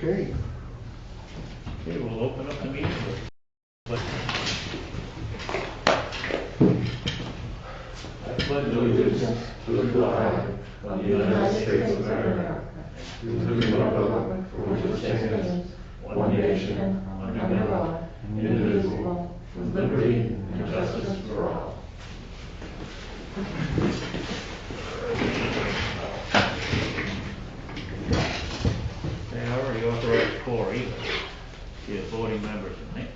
Okay. Okay, we'll open up the meeting. I pledge allegiance to the flag of the United States of America, and to the republic for which it stands, one nation, under God, indivisible, with liberty and justice for all. They already authorized Corey, the voting members tonight.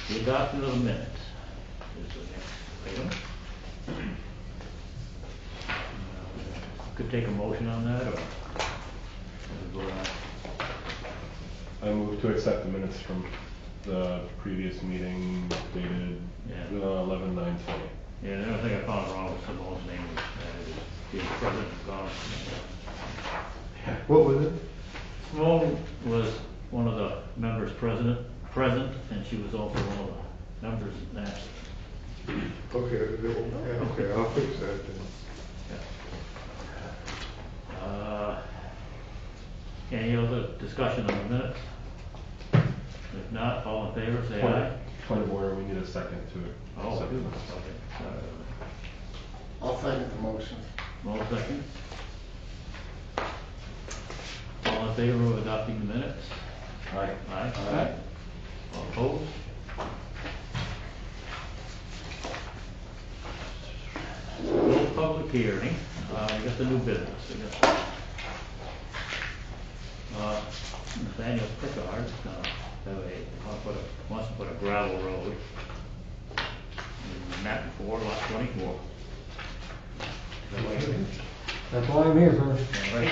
The adoption of the minutes is the next item. Could take a motion on that, or we'll vote on it. I move to accept the minutes from the previous meeting dated 11/9/20. Yeah, the only thing I found wrong with Simone's name was being president of Gone. What was it? Simone was one of the members present, and she was also one of the members of that. Okay, okay, I'll fix that then. Any other discussion on the minutes? If not, all in favor, say aye. Point of order, we need a second to Oh, accept the good. minutes. Okay. I'll second the motion. All seconds. All in favor of adopting the minutes? Aye. Aye. All opposed? No public hearing. I got the new business. Nathaniel Pickard wants to put a gravel road in map 4, lot 24. Is that what it is? That's why I'm here, sir. Right.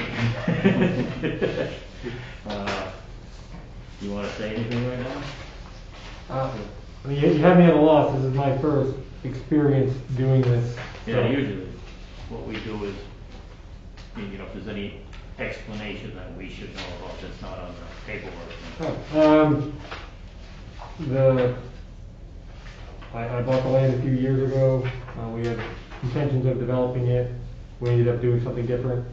You want to say anything right now? I mean, you have me at a loss. This is my first experience doing this. Yeah, so- usually what we do is, if there's any explanation that we should know about that's not on the paperwork. I bought the land a few years ago. We had intentions of developing it. We ended up doing something different.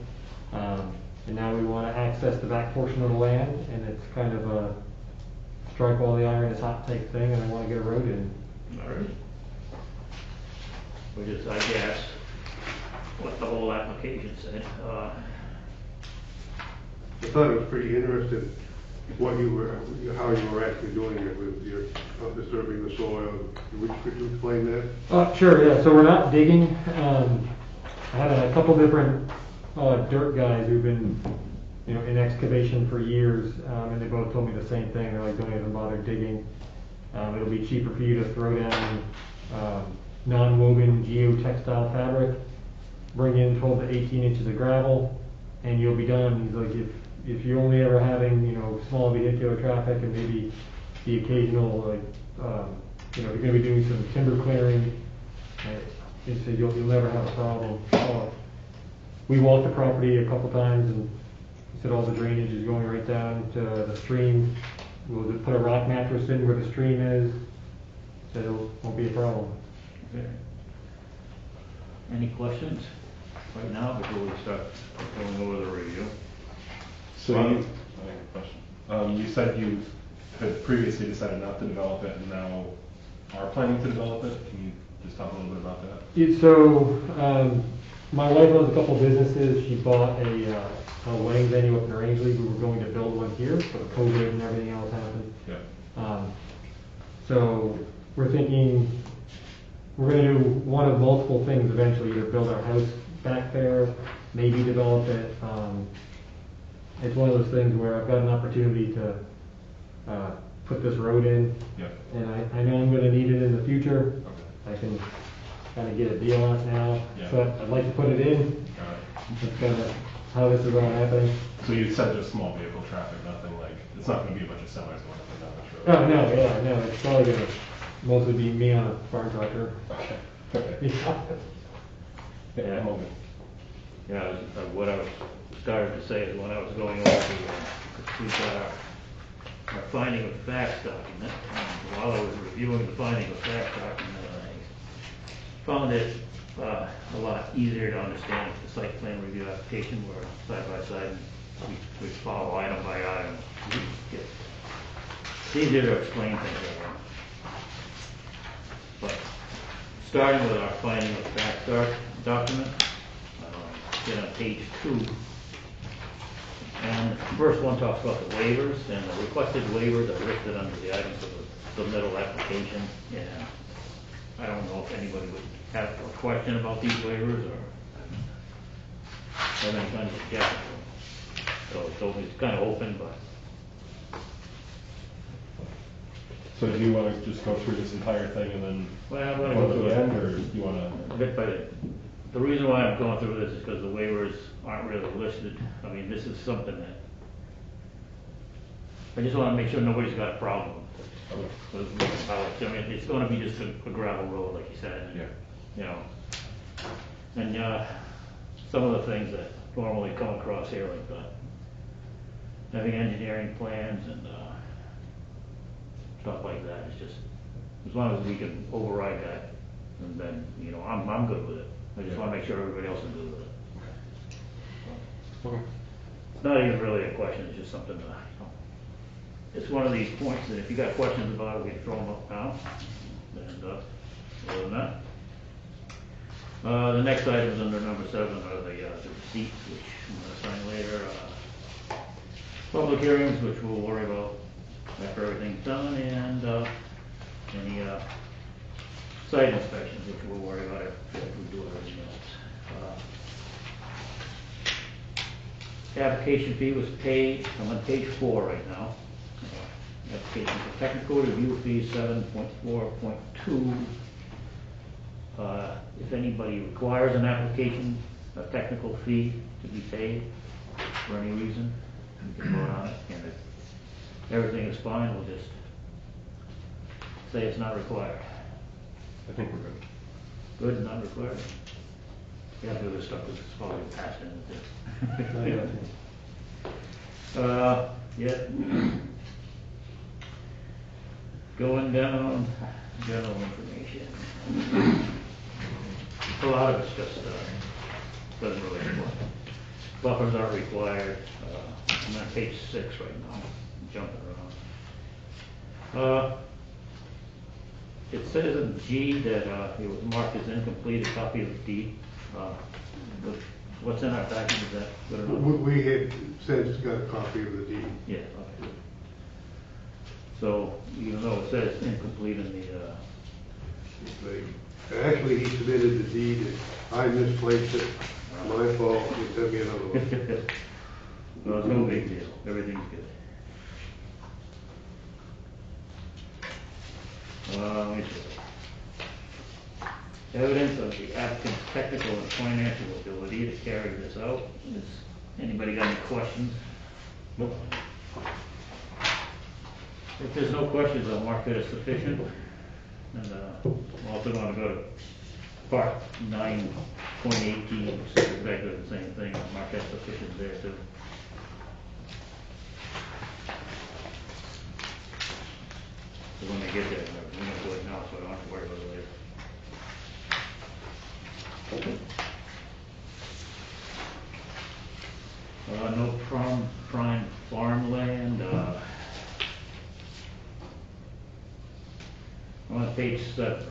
And now we want to access the back portion of the land, and it's kind of a strike while the iron is hot type thing, and I want to get a road in. All right. Which is, I guess, what the whole application said. I thought it was pretty interesting how you were actually doing it with your disturbing the soil. Could you explain that? Sure, yeah. So we're not digging. I had a couple different dirt guys who've been, in excavation for years, and they both told me the same thing. They're like, don't even bother digging. It'll be cheaper for you to throw down non-woven geotextile fabric, bring in 12 to 18 inches of gravel, and you'll be done. He's like, if you're only ever having, small vehicular traffic and maybe the occasional, you're going to be doing some timber clearing, he said you'll never have a problem. We walked the property a couple times, and he said all the drainage is going right down to the stream. We'll just put a rock mattress in where the stream is, so it won't be a problem. Okay. Any questions right now before we start going over the review? So I have a question. You said you had previously decided not to develop it and now are planning to develop it. Can you just talk a little bit about that? My wife owns a couple businesses. She bought a wedding venue up in Rangeley. We were going to build one here, but COVID and everything else happened. Yeah. So we're thinking we're going to do one of multiple things eventually. Either build our house back there, maybe develop it. It's one of those things where I've got an opportunity to put this road in, Yeah. and I know I'm going to need it in the future. Okay. I can kind of get a deal on it now, Yeah. but I'd like to put it in. All right. That's kind of how this is all happening. So you said just small vehicle traffic, nothing like, it's not going to be a bunch of semis going up and down this Oh, road? no, it's probably going to mostly be me on a farm tractor. Okay. Okay. Yeah. I'm open. What I was starting to say is when I was going over we've got our finding of facts document, and while I was reviewing the finding of facts document, I found it a lot easier to understand if the site plan review application were side by side. We follow item by item. It's easier to explain things that way. But starting with our finding of fact document, get on page 2. And the first one talks about the waivers, and the requested waivers are listed under the items of the submittal application. And I don't know if anybody would have a question about these waivers or have any kind of objection to them. So it's kind of open, but So do you want to just go through this entire thing and then well, I'm going to go go to through the it end, or do you want to? bit by bit. The reason why I'm going through this is because the waivers aren't really listed. I mean, this is something that I just want to make sure nobody's got a problem with how it's, I mean, it's going to be just a gravel road, like you said. Yeah. You know, and some of the things that normally come across here, like having engineering plans and stuff like that, it's just, as long as we can override that, and then, you know, I'm good with it. I just want to make sure everybody else is good with it. Okay. It's not even really a question, it's just something that, you know, it's one of these points that if you got questions about it, we can throw them up now. And other than that, the next item is under number 7 are the receipts, which I'm going to sign later. Public hearings, which we'll worry about after everything's done, and any site inspections, which we'll worry about after we do everything else. Application fee was paid. I'm on page 4 right now. Application for technical review fee 7.4.2. If anybody requires an application, a technical fee to be paid for any reason, we can vote on it. And if everything is fine, we'll just say it's not required. I think we're good. Good, not required. You gotta do this stuff because it's probably passed in. Yeah. Going down, general information. A lot of it's just, doesn't really apply. Buffers aren't required. I'm on page 6 right now, I'm jumping around. It says in G that it was marked as incomplete, a copy of the deed. What's in our package, is that good enough? We had since got a copy of the deed. Yeah, okay. So, even though it says incomplete in the, Actually, he submitted the deed, and I misplaced it. My fault, he sent me another one. well, it's no big deal, everything's good. Let me see. Evidence of the applicant's technical and financial ability to carry this out. Does anybody got any questions? Nope. If there's no questions, I'll mark that as sufficient. And I'm also going to go to part 9.18, which is exactly the same thing. I'll mark that sufficient there too. So when they get there, we're going to do it now, so I don't have to worry about it later. No prime farmland. I'm on page 7 right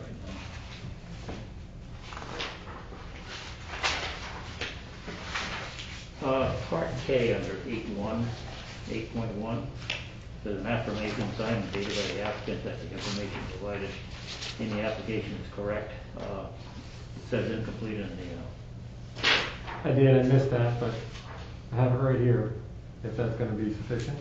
now. Part K under 8.1, says an affirmation signed and dated by the applicant that the information provided in the application is correct. It says incomplete in the. I did, I missed that, but I have it right here, if that's gonna be sufficient.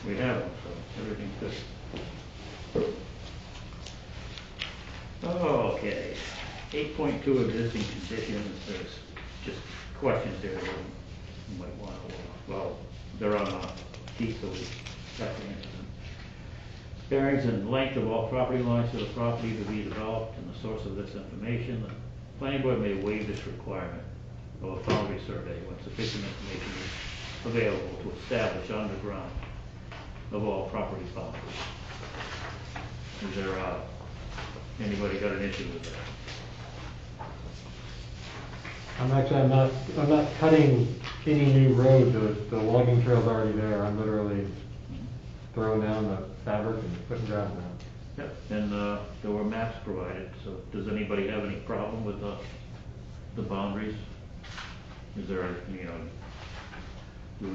We have them, so everything's good. Okay, 8.2 existing conditions, there's just questions there that you might want to, well, they're on a sheet, so we have to answer them. Bearings and length of all property lines to the property to be developed and the source of this information. The planning board may waive this requirement. of a boundary survey when sufficient information is available to establish on the ground of all property boundaries. Is there, anybody got an issue with that? I'm not cutting any new road, the logging trail's already there, I'm literally throwing down the fabric and putting gravel down. Yep, and there were maps provided, so does anybody have any problem with the boundaries? Is there, we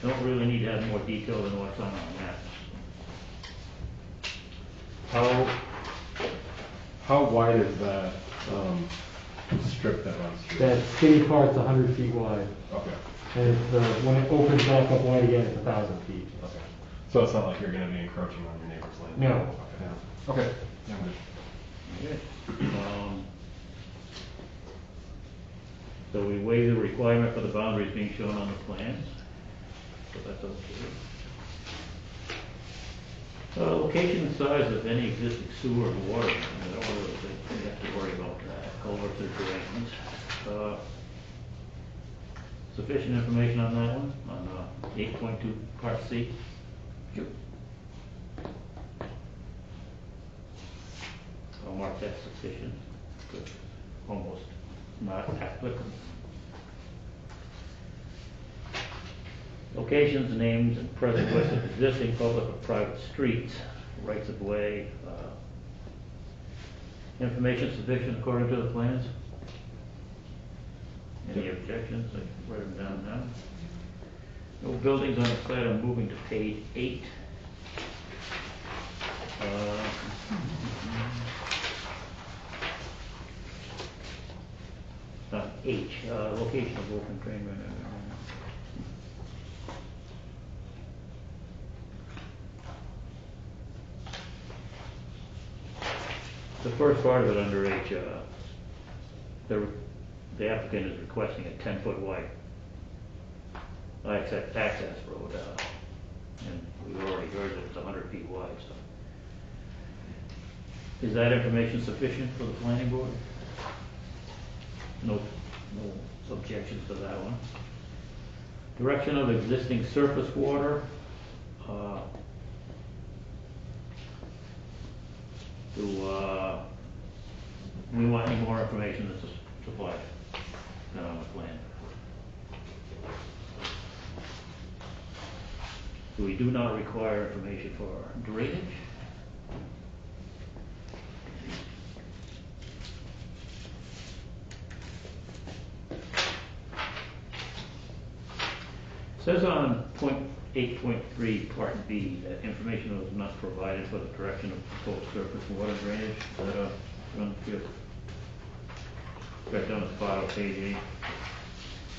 don't really need to have more detail than what's on our maps. How wide is that, strip that runs through? That skinny part's 100 feet wide, Okay, and it's, when it opens back up wide again, it's 1,000 feet. okay. So it's not like you're gonna be encroaching on your neighbor's land? No, Okay. no. Okay. Yeah, I'm good. Okay. So we waive the requirement for the boundaries being shown on the plans, so that's okay. Location and size of any existing sewer and water, I don't really think we have to worry about that, culverts or drains. Sufficient information on that one, on 8.2 part C? Yep. I'll mark that sufficient, good, almost not applicable. Locations, names, and present list of existing public or private streets, rights of way, information sufficient according to the plans? Any objections? I can write them down now. No buildings on the site, I'm moving to page 8. H, location of open train. The first part of it under H, the applicant is requesting a 10-foot wide access road, and we've already heard that it's 100 feet wide, so. Is that information sufficient for the planning board? No objections to that one. Direction of existing surface water. Do we want any more information that's supplied than on the plan? So we do not require information for drainage. It says on 8.3 part B that information was not provided for the direction of proposed surface water drainage. Is that run good? Right down at the bottom of page 8.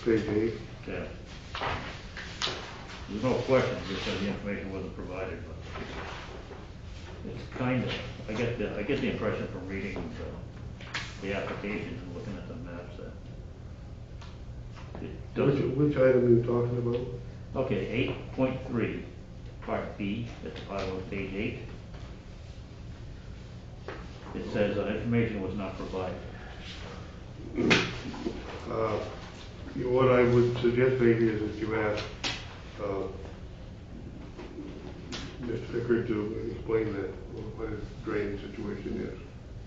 Page 8. Okay. There's no question just that the information wasn't provided, but it's kind of, I get the impression from reading the application and looking at the maps that it doesn't. Which item are you talking about? Okay, 8.3, part B, at the bottom of page 8. It says information was not provided. What I would suggest maybe is that you ask Mr. Pickard to explain that, what his drainage situation is.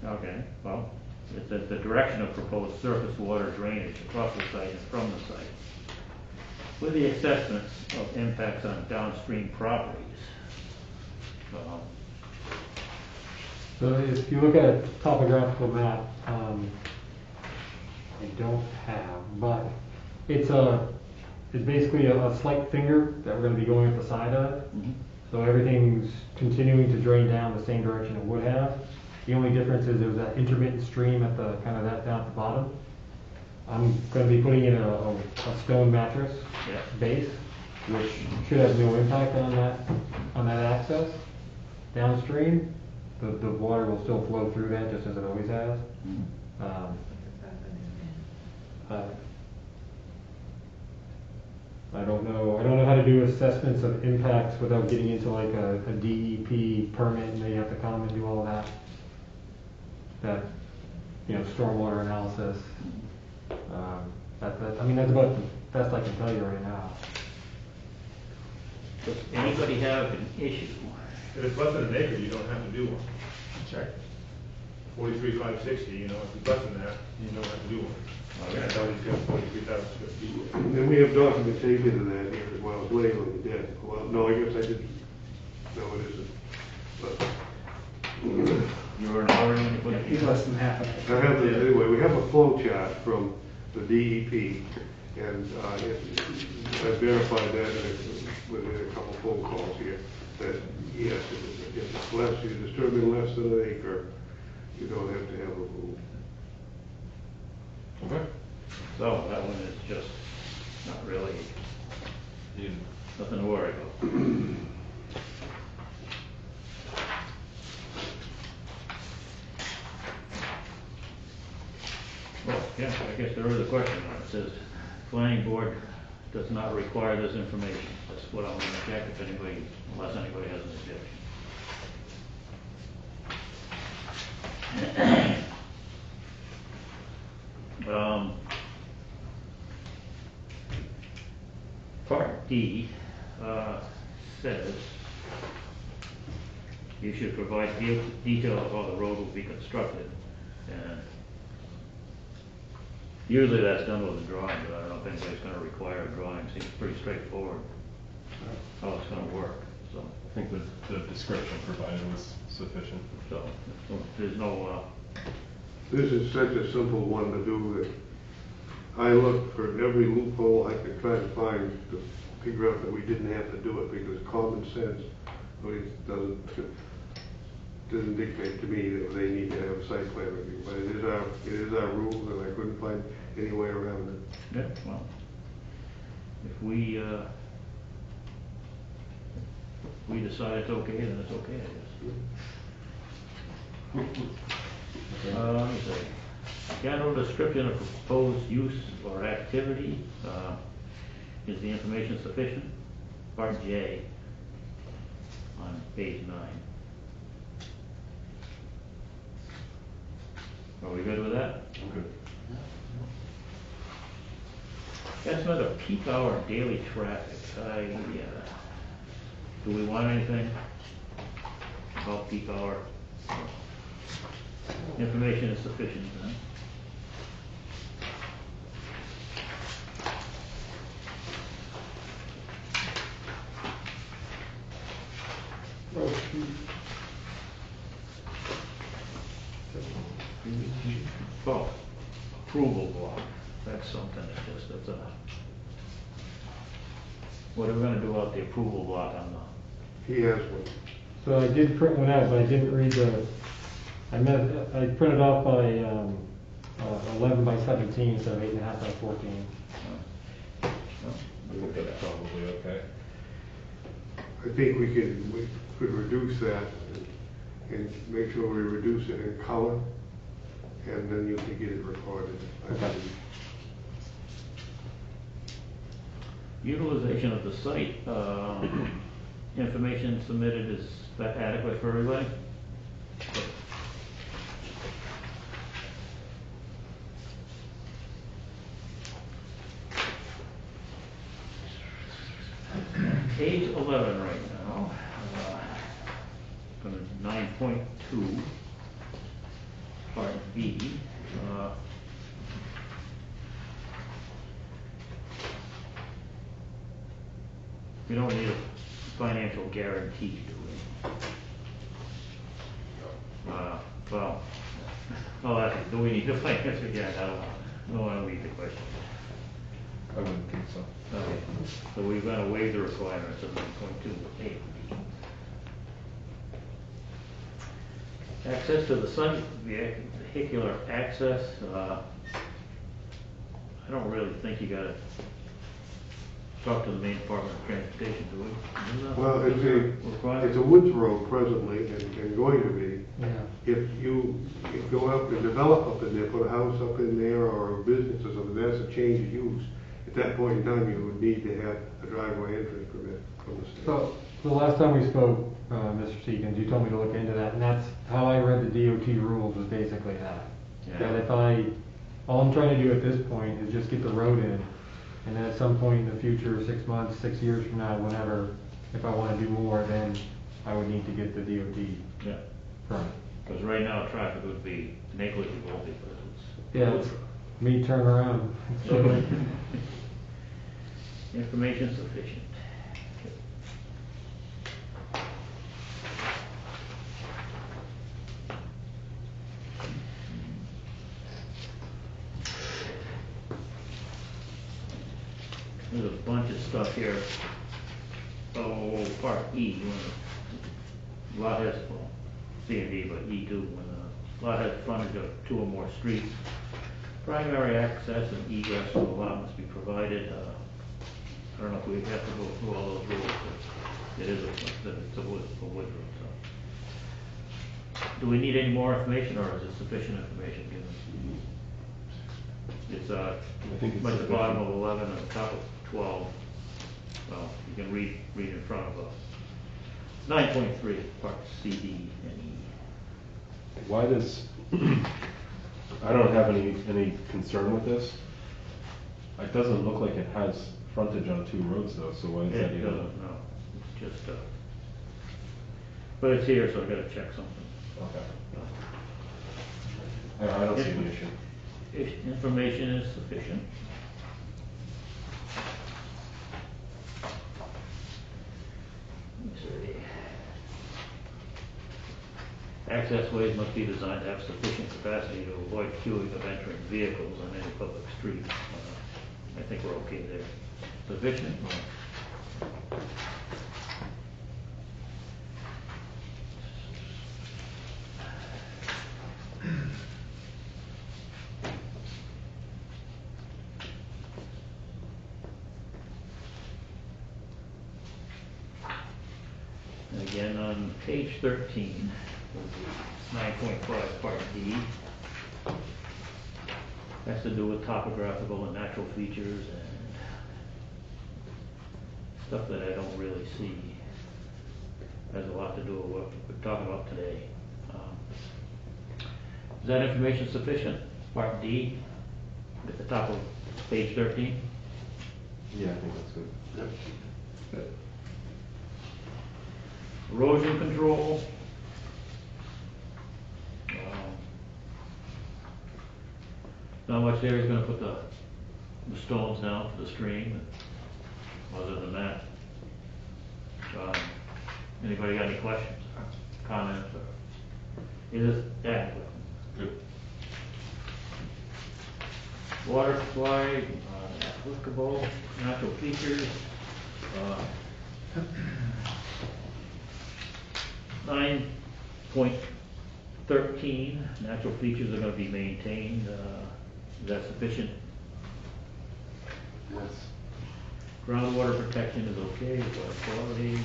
Okay, well, it says the direction of proposed surface water drainage across the site and from the site, with the assessments of impacts on downstream properties. So if you look at a topographical map, I don't have, but it's basically a slight finger that we're going to be going up the side of. Mm-hmm. So everything's continuing to drain down the same direction it would have. The only difference is there's that intermittent stream at the kind of that down at the bottom. I'm going to be putting in a stone mattress base, which should have no impact on that access downstream. The water will still flow through that just as it always has. I don't know how to do assessments of impacts without getting into like a DEP permit, and they have to come and do all that. Stormwater analysis. I mean, that's about the best I can tell you right now. Does anybody have an issue? If it's less than an acre, you don't have to do one. Sorry? 43,560, you know, if it's less than that, you don't have to do one. Okay. That's how he's got 43,000 square feet. And we have documentation of that here as well as labeling the dead. Well, no, I guess I didn't. No, it isn't. But You were in a hurry when you put it in? Less than half of I it. have, anyway, we have a flow chart from the DEP, and I verified that within a couple phone calls here, that yes, if it's less, you're disturbing less than an acre, you don't have to have a rule. Okay. So that one is just not really, nothing to worry about. Well, yeah, I guess there is a question on it. It says, planning board does not require this information. That's what I'm gonna check if anybody, unless anybody has an objection. Part D, says you should provide detail of how the road will be constructed. And usually that's done with a drawing, but I don't know if anybody's gonna require a drawing. Seems pretty straightforward how it's gonna work, so. I think the description provided was sufficient. So, there's no, This is such a simple one to do that I looked for every loophole I could try to find to figure out that we didn't have to do it, because common sense really doesn't dictate to me that they need to have a site plan review, but it is our rule, and I couldn't find any way around it. yeah, well, if we decide it's okay, then it's okay, I guess. Let me see. General description of proposed use or activity, is the information sufficient? Part J on page 9. Are we good with that? I'm good. Estimate of peak hour daily traffic. Do we want anything about peak hour? Information is sufficient then. Oh, approval block. That's something that's a. What are we gonna do about the approval block on the? He has one. So I did print one out, but I didn't read I printed off by 11 by 17 instead of 8.5 by 14. I think that's probably okay. I think we could reduce that and make sure we reduce it in color, and then you can get it recorded. I Okay. believe. Utilization of the site, information submitted, is that adequate for everybody? Page 11 right now, from 9.2, part B. We don't need a financial guarantee, do we? Do we need a financial guarantee? I don't want to leave the question. I wouldn't think so. Okay, so we're going to waive the requirements of 9.2A. Access to the site, vehicular access, I don't really think you gotta talk to the Maine Department of Transportation, do we? Isn't that Well, required? it's a woods road presently, and going to be. Yeah. If you go up and develop up in there, put a house up in there or a business or something, that's a change of use. At that point in time, you would need to have a driveway entrance permit from the state. So the last time we spoke, Mr. Seekins, you told me to look into that, and that's how I read the DOT rules was basically that. Yeah. That if I all I'm trying to do at this point is just get the road in. And then at some point in the future, 6 months, 6 years from now, whenever, if I wanna do more, then I would need to get the DOT Yeah, permit. because right now, traffic would be negligible because Yeah, it's me turn around. it's. Information sufficient. There's a bunch of stuff here. Oh, part E, when the lot has, well, C and D, but E too, when the lot has frontage of 2 or more streets, primary access and egress to the lot must be provided. I don't know if we have to go through all those rules, but it is it's a wood road, so. Do we need any more information, or is it sufficient information given? It's, I think it's at the bottom of sufficient. 11 and the top of 12. Well, you can read in front of us. 9.3, part C, D, and E. Why does, I don't have any concern with this. It doesn't look like it has frontage on 2 roads though, so why is that It even? doesn't, no, it's just, but it's here, so I gotta check something. Okay. I don't see any issue. If information is sufficient. Let's see. Access ways must be designed to have sufficient capacity to avoid queuing of entering vehicles on any public street. I think we're okay there. Sufficient? And again, on page 13, 9.5, part D, has to do with topographical and natural features and stuff that I don't really see has a lot to do with what we're talking about today. Is that information sufficient? Part D, at the top of page 13? Yeah, I think that's good. Yep. Erosion control. Not much there, he's gonna put the stones down for the stream. Other than that, anybody got any questions, or comments, or is this adequate? Good. Water supply, applicable, natural features. 9.13, natural features are gonna be maintained, is that sufficient? Yes. Groundwater protection is okay, water quality.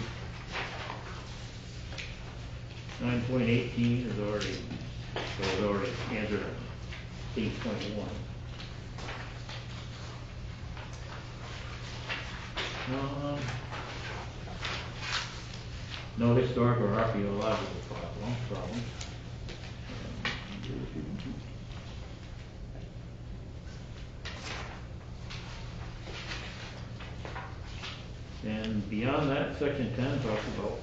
9.18 is already answered 8.1. No historic or archaeological problems. And beyond that, section 10 talks about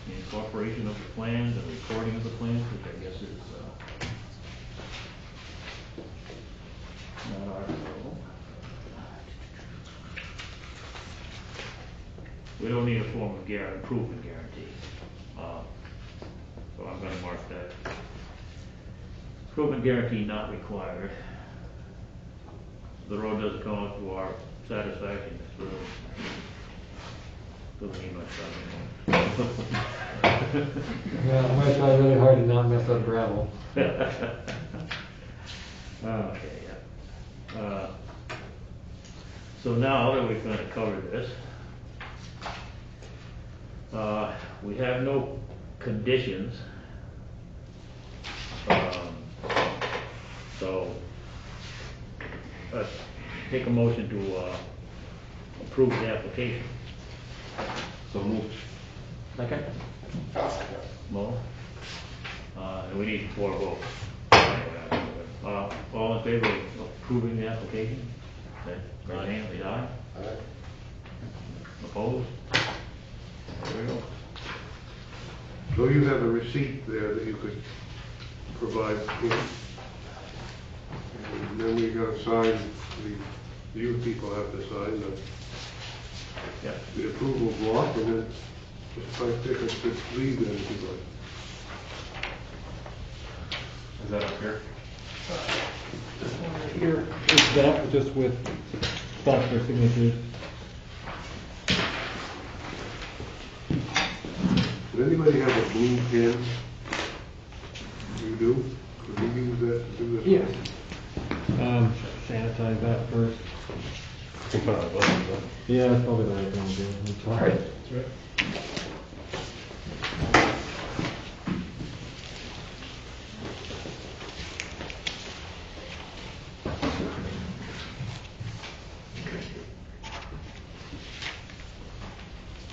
the incorporation of the plans and recording of the plans, which I guess is not our role. We don't need a form of improvement guarantee. So I'm going to mark that. Improvement guarantee not required. The road doesn't come up to our satisfaction. It's really doesn't need much time. Yeah, I'm gonna try really hard to not mess up gravel. Okay, yeah. So now that we've kind of covered this, we have no conditions. So let's take a motion to approve the application. So moved. Second? Mo? And we need 4 votes. all in favor of approving the application? Okay, right hand, say aye. Aye. Opposed? There we go. So you have a receipt there that you could provide to me. And then we gotta sign, you people have to sign Yep. the approval block, and then just like take a quick leave then if you'd like. Is that up here? Here, it's that, just with spots for signatures. Does anybody have a blue pen? You do? Could we use that to do this? Yes. Sanitize that first. You can put on a button, but. Yeah, that's probably the right thing to do. It's all right. That's right.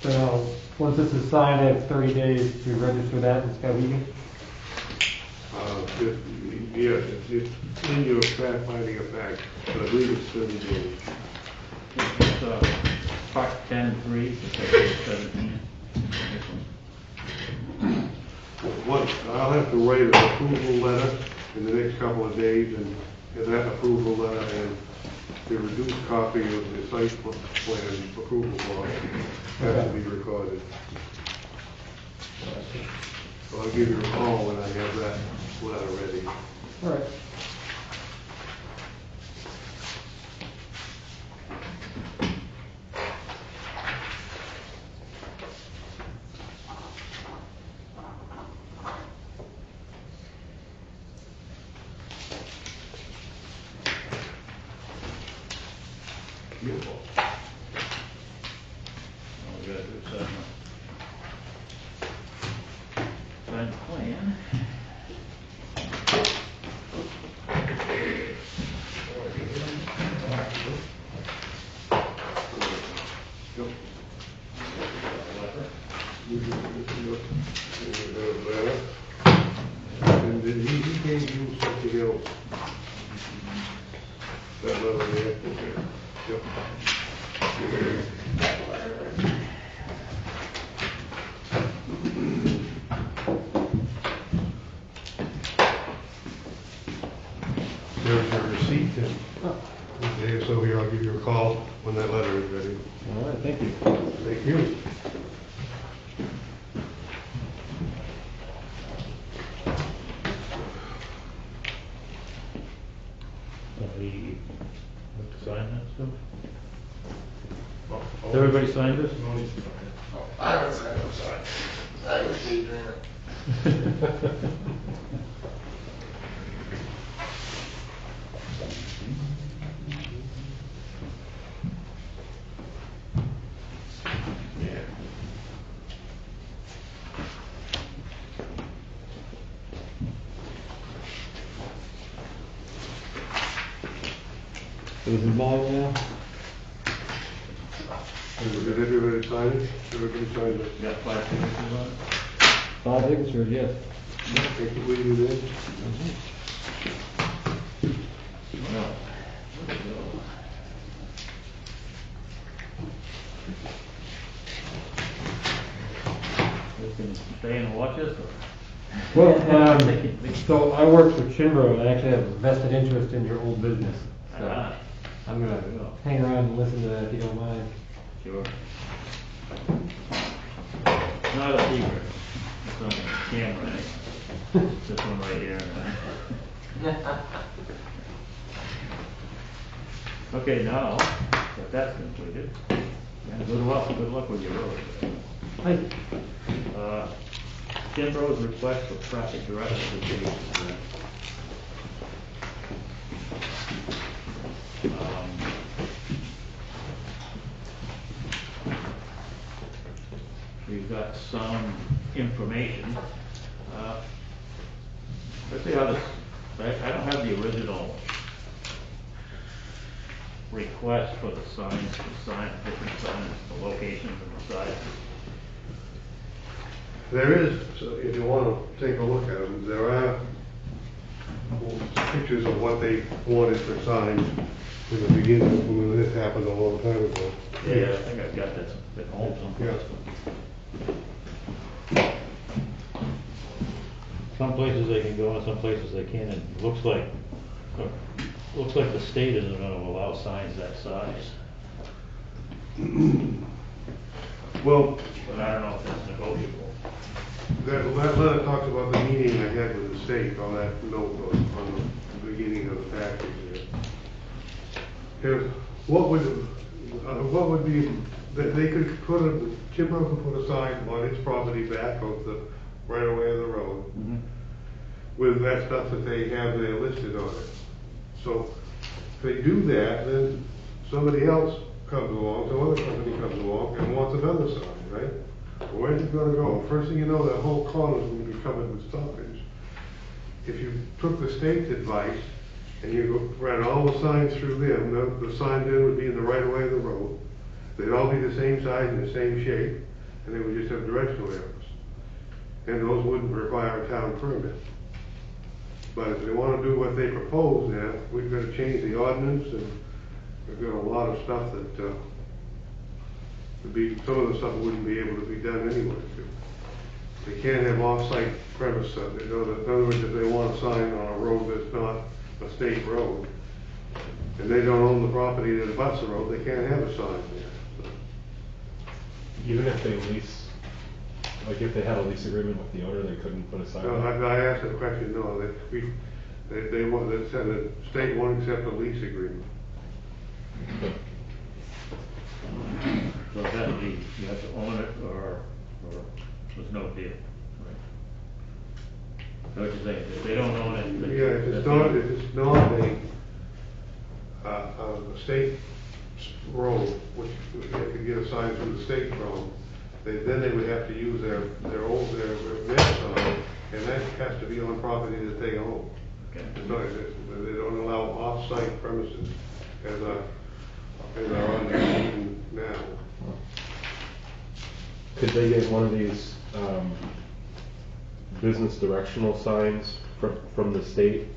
So, once this is signed, I have 30 days to register that in Skowhegan. Yes, it's in your fact finding of fact, but I believe it's 30 days. It's, part 10-3, section 17. What, I'll have to write an approval letter in the next couple of days, and that approval letter and the reduced copy of the site plan approval block has to be recorded. So I'll give you a call when I have that letter ready. All right. Beautiful. All we gotta do is sign the plan. Yep. And then he gave you something else. That letter there. Yep. There's your receipt, and okay, so here, I'll give you a call when that letter is ready. All right, thank you. Thank you. We have to sign that stuff? Has everybody signed this? I haven't signed it, I'm sorry. I was daydreaming. Yeah. So this is mine now? Did everybody sign it? Everybody signed it? Got 5 signatures on it? 5 signatures, yes. Take the lead in. No. Where'd it go? We can stay and watch this, or? Well, so I work for Chimbro, and I actually have a vested interest in your old business. So Ah, I'm gonna hang around and listen to that if you don't mind. sure. Not a secret. It's on camera, right? This one right here. Okay, now, if that's completed, then good luck with your road. Hi. Kimbrough's request for traffic direction. We've got some information. Let's see how this, I don't have the original request for the signs, different signs, the locations and the sizes. There is, so if you want to take a look at them, there are pictures of what they wanted for signs in the beginning, when this happened a long time ago. Yeah, I think I've got that at home someplace. Some places they can go and some places they can't. It looks like the state isn't gonna allow signs that size. Well, But I don't know if that's negotiable. that letter talks about the meeting I had with the state, on that note on the beginning of the package there. Here's, what would be, that they could put Chimbrow could put a sign on its property back of the right away of the road with that stuff that they have there listed on it. So if they do that, then somebody else comes along, some other company comes along and wants another sign, right? Where's it gonna go? First thing you know, that whole corner's gonna be covered with stoppage. If you took the state's advice and you ran all the signs through them, the sign then would be in the right of way of the road. They'd all be the same size and the same shape, and they would just have directional arrows. And those wouldn't require a town permit. But if they wanna do what they propose now, we've gotta change the ordinance, and we've got a lot of stuff that, some of the stuff wouldn't be able to be done anyway. They can't have off-site premise stuff. In other words, if they want a sign on a road that's not a state road, and they don't own the property that abuts the road, they can't have a sign there. So, Even if they lease, like if they had a lease agreement with the owner, they couldn't put a sign no, on it? I asked the question, no, they want, they said the state won't accept a lease agreement. So that would be, you have to own it or there's no deal. So what you're saying, if they don't own it. Yeah, if it's not a state road, which they could get a sign from the state from, then they would have to use their sign, and that has to be on property that they own. Okay. So they don't allow off-site premises as are on there now. Could they get one of these, business directional signs from the state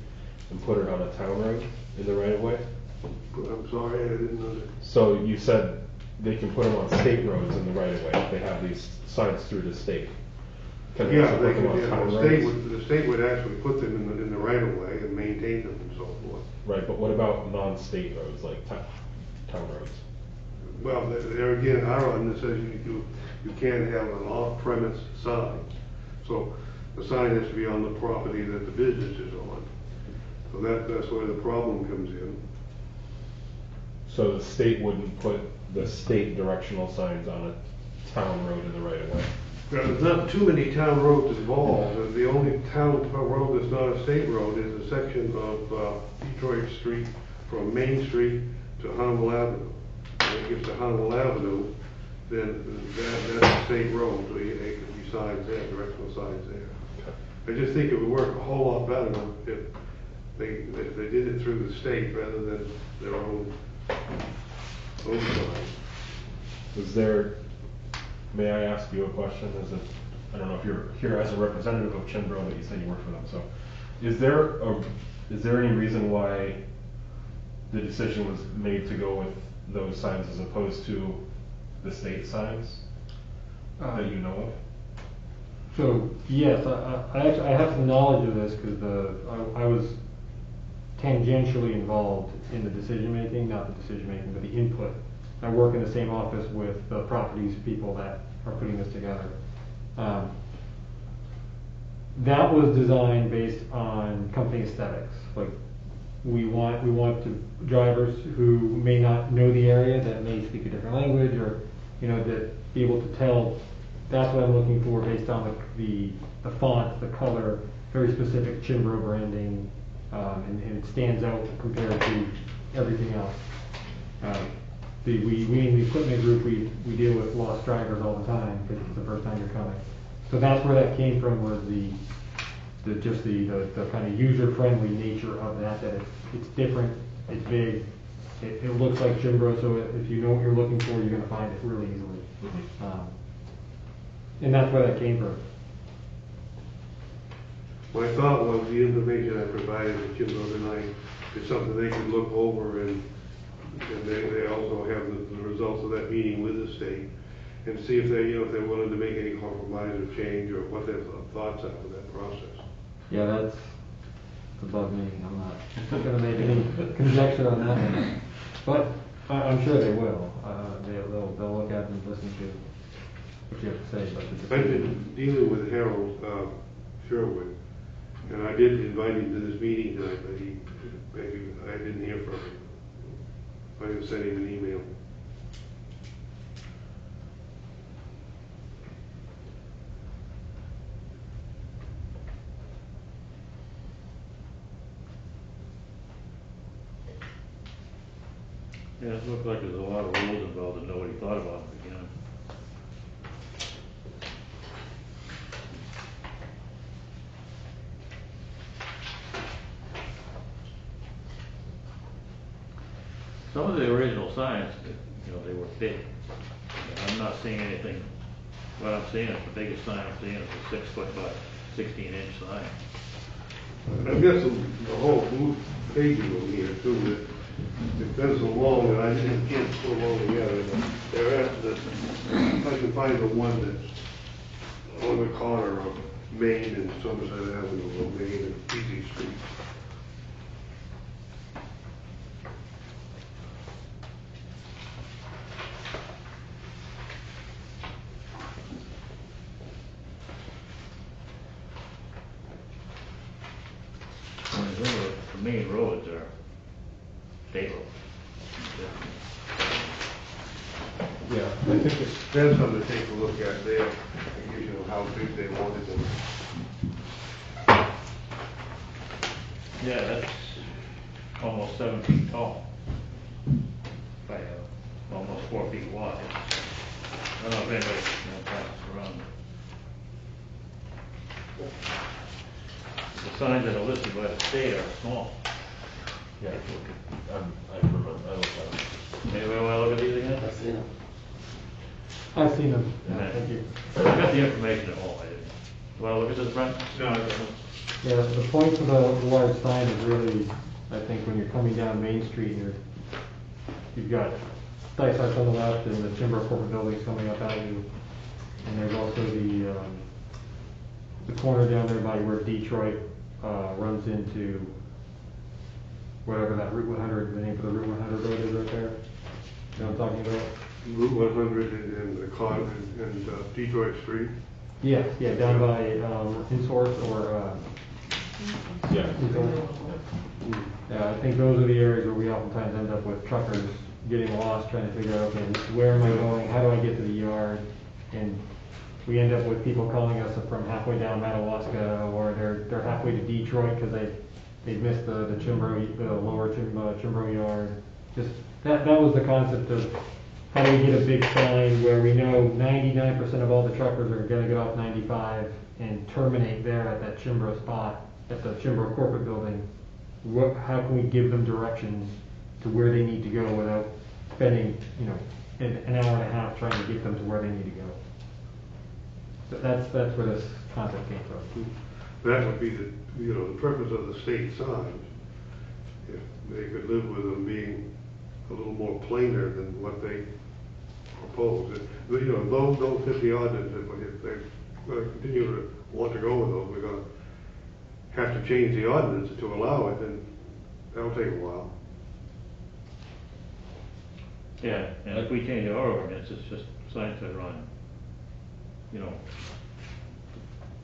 and put it on a town road in the right of way? I'm sorry, I didn't know that. So you said they can put them on state roads in the right of way if they have these signs through the state. Can they Yeah, also they put them could, on yeah, town the roads? state would actually put them in the right of way and maintain them and so forth. Right, but what about non-state roads, like town roads? Well, there again, our ordinance says you can't have an off-premise sign. So the sign has to be on the property that the business is on. So that's where the problem comes in. So the state wouldn't put the state directional signs on a town road in the right of way? There's not too many town roads involved. The only town road that's not a state road is a section of Detroit Street from Main Street to Hunnewell Avenue. When it gets to Hunnewell Avenue, then that's a state road, so there could be signs there, directional signs there. I just think it would work a whole lot better if they did it through the state rather than their own signs. Is there, may I ask you a question? I don't know if you're here as a representative of Chimbrow, but you said you work for them, so. Is there any reason why the decision was made to go with those signs as opposed to the state signs that you know of? So, yes, I have some knowledge of this because I was tangentially involved in the decision making, not the decision making, but the input. I work in the same office with the properties people that are putting this together. That was designed based on company aesthetics. Like, we want drivers who may not know the area, that may speak a different language, or that be able to tell. That's what I'm looking for based on the font, the color, very specific Chimbrow branding, and it stands out compared to everything else. We in the equipment group, we deal with lost drivers all the time because it's the first time you're coming. So that's where that came from, was the kind of user-friendly nature of that it's different, it's big, it looks like Chimbrow, so if you know what you're looking for, you're going to find it really easily. Mm-hmm. And that's where that came from. My thought was the information I provided to Jimbo tonight is something they could look over, and they also have the results of that meeting with the state, and see if they, if they're willing to make any compromise or change, or what their thoughts are for that process. Yeah, that's above me. I'm not gonna make any conjecture on that one. But I'm sure they will. They'll look at and listen to what you have to say. But I've been dealing with Harold Sherwood, and I did invite him to this meeting tonight, but I didn't hear from him. I didn't send him an email. Yeah, it looked like there's a lot of rules involved that nobody thought about at the beginning. Some of the original signs, they were big. I'm not seeing anything, what I'm seeing is the biggest sign I'm seeing is a 6 foot by 16-inch sign. I've got the whole blue page of them here too, that it's been so long that I can't put them all together, but they're at the, if I can find the one that's on the corner of Main and Somerset Avenue, or Main and Easy Street. The main roads are state roads. Yeah, I think that's something to take a look at there, and gives you how big they wanted them. Yeah, that's almost 7 feet tall. By almost 4 feet wide. I don't know if anybody passes around. The signs that are listed by the state are small. Yeah, I remember, I looked at it. Anybody want to look at these again? I've seen them. I've seen them. Yeah. Thank you. I got the information at home, I didn't. Want to look at this, Brent? No, I don't. Yeah, the point for the large sign is really, I think, when you're coming down Main Street and you've got Dysart's on the left and the Timber Corporate Building's coming up at you. And there's also the corner down there by where Detroit runs into whatever that Route 100, the name for the Route 100 road is right there. You know what I'm talking about? Route 100 and the Con and Detroit Street. Yeah, down by Insource or Yeah. Yeah, I think those are the areas where we oftentimes end up with truckers getting lost, trying to figure out, okay, where am I going? How do I get to the yard? And we end up with people calling us from halfway down Madawaska, or they're halfway to Detroit because they've missed the lower Chimbro yard. Just that was the concept of how do we get a big sign where we know 99% of all the truckers are going to get off 95 and terminate there at that Chimbro spot, at the Chimbro corporate building. How can we give them directions to where they need to go without spending, an hour and a half trying to get them to where they need to go? So that's where this concept came from. That would be the purpose of the state signs. If they could live with them being a little more plainer than what they propose. Those don't fit the ordinance. If they're going to continue to want to go with those, we're going to have to change the ordinance to allow it, and that'll take a while. Yeah, and if we change our ordinance, it's just signs that are on,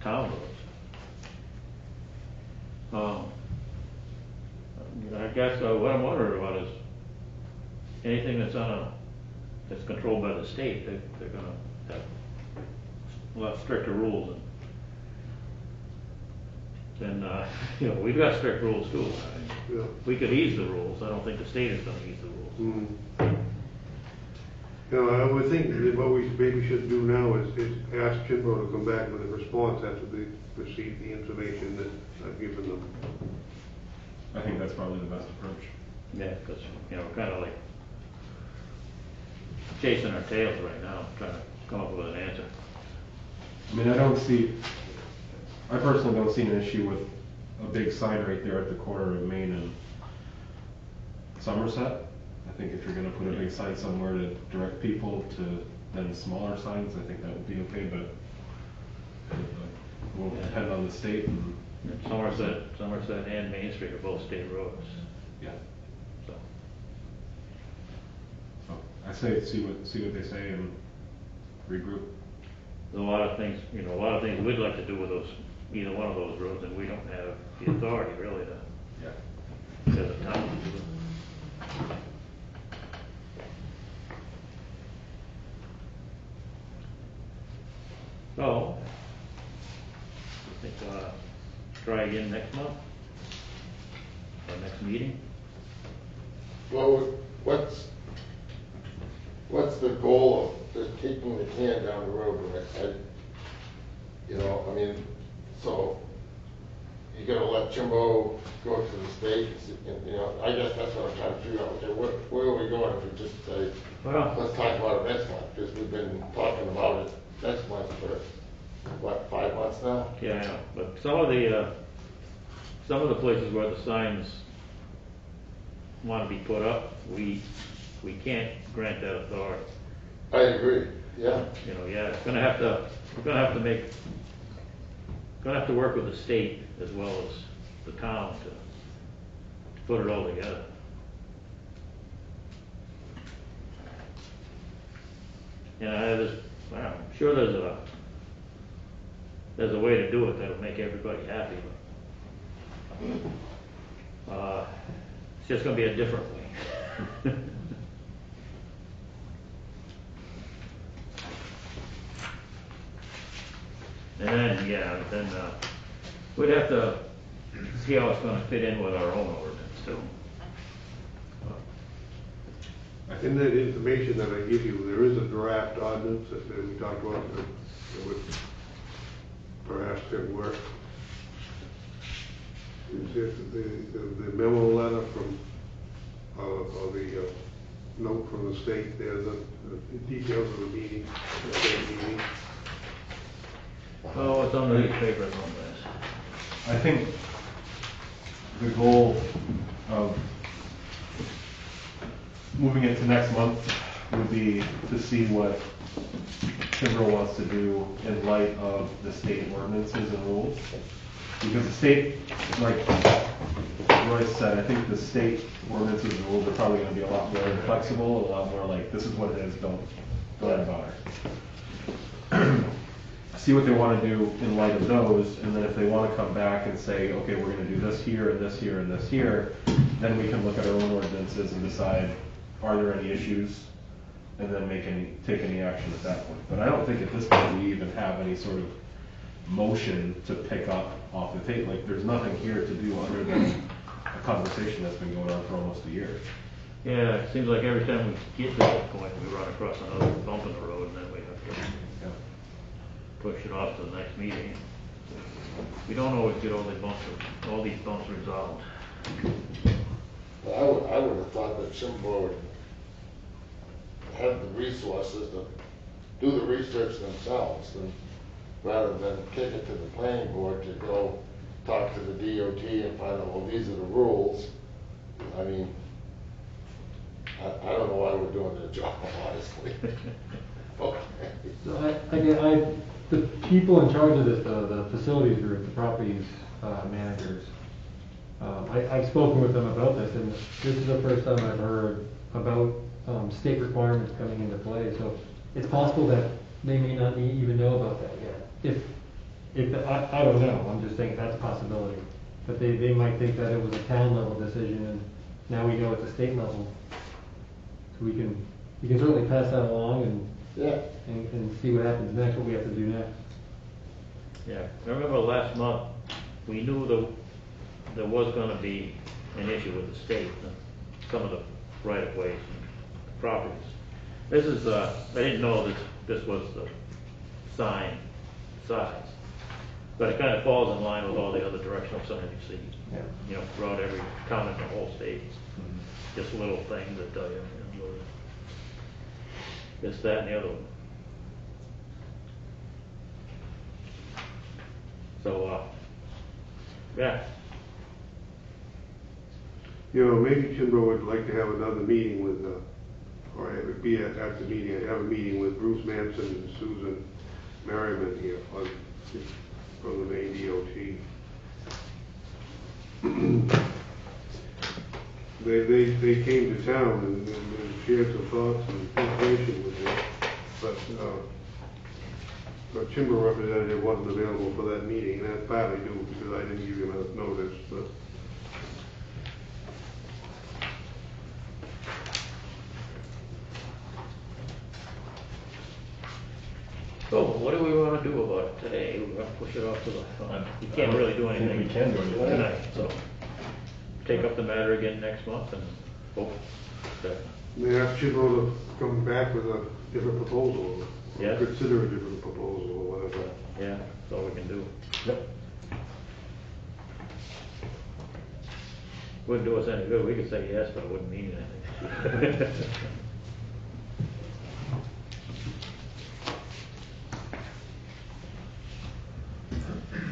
town roads. I guess what I'm wondering about is anything that's controlled by the state, they're gonna have a lot stricter rules. And we've got strict rules too. I mean, Yeah. we could ease the rules. I don't think the state is gonna ease the rules. I would think that what we maybe should do now is ask Chimbro to come back with a response after they receive the information that I've given them. I think that's probably the best approach. Yeah, because, we're kind of like chasing our tails right now, trying to come up with an answer. I mean, I don't see, I personally don't see an issue with a big sign right there at the corner of Main and Somerset. I think if you're gonna put a big sign somewhere to direct people to then smaller signs, I think that would be okay, but it will depend on the state and, Somerset and Main Street are both state roads, yeah. so. So I say see what they say and regroup. There's a lot of things, you know, a lot of things we'd like to do with those, either one of those roads, and we don't have the authority really to, Yeah. as a town to do it. So, I think, try again next month, our next meeting. Well, what's the goal of just kicking the can down the road? You know, I mean, so you gotta let Jimbo go to the state, and, you know, I guess that's what I'm trying to figure out. Okay, where are we going if we just say, Well, let's talk about it next month, because we've been talking about it next month for, what, 5 months now? yeah, I know, but some of the places where the signs want to be put up, we can't grant that authority. I agree, yeah. You know, yeah, we're gonna have to work with the state as well as the town to put it all together. And I'm sure there's a way to do it that'll make everybody happy, but it's just gonna be a different way. And then we'd have to see how it's gonna fit in with our own ordinance too. In that information that I give you, there is a draft ordinance that we talked about that would perhaps can work. Is it the memo letter from, or the note from the state there, the details of the meeting, the state meeting? Oh, it's on the newspaper on this. I think the goal of moving it to next month would be to see what Kimbrough wants to do in light of the state ordinances and rules. Because the state, like Royce said, I think the state ordinances and rules are probably going to be a lot more flexible, a lot more like, this is what it is, don't worry about it. See what they want to do in light of those, and then if they want to come back and say, okay, we're going to do this here, and this here, and this here, then we can look at our own ordinances and decide, are there any issues, and then take any action at that point. But I don't think at this point we even have any sort of motion to pick up off the tape. Like, there's nothing here to do other than a conversation that's been going on for almost a year. Yeah, it seems like every time we get to that point, we run across another bump in the road, and then we have to Yeah. push it off to the next meeting. We don't always get all these bumps resolved. Well, I would have thought that Jimbo would have the resources to do the research themselves, and rather than kick it to the planning board to go talk to the DOT and find out, well, these are the rules. I mean, I don't know why we're doing their job, honestly. Okay. So the people in charge of this, the facilities group, the properties managers, I've spoken with them about this, and this is the first time I've heard about state requirements coming into play. So it's possible that they may not even know about that yet. I don't know, I'm just saying that's a possibility. But they might think that it was a town level decision, and now we know it's a state level. So we can certainly pass that along and see what happens next, what we have to do next. Yeah, I remember last month, we knew there was gonna be an issue with the state, some of the right-of-ways and properties. This is, I didn't know this was the sign size, but it kind of falls in line with all the other directional signs you see, Yeah. you know, throughout every town in the whole state. Just little things that tell you, this, that, and the other one. So, yeah, You know, maybe Kimbrough would like to have another meeting with, or it would be at the meeting, I'd have a meeting with Bruce Manson and Susan Merriman here from the Maine DOT. They came to town and shared some thoughts and information with me, but the timber representative wasn't available for that meeting, and that's partly due because I didn't give him enough notice, but. so what do we wanna do about it today? We're gonna push it off to the, we can't really do I don't anything. think we can do anything. Tonight, so, take up the matter again next month and hope that, They asked Chidlow to come back with a different proposal, or Yes. consider a different proposal, or whatever. yeah, that's all we can do. Yep. Wouldn't do us any good, we could say yes, but it wouldn't mean anything.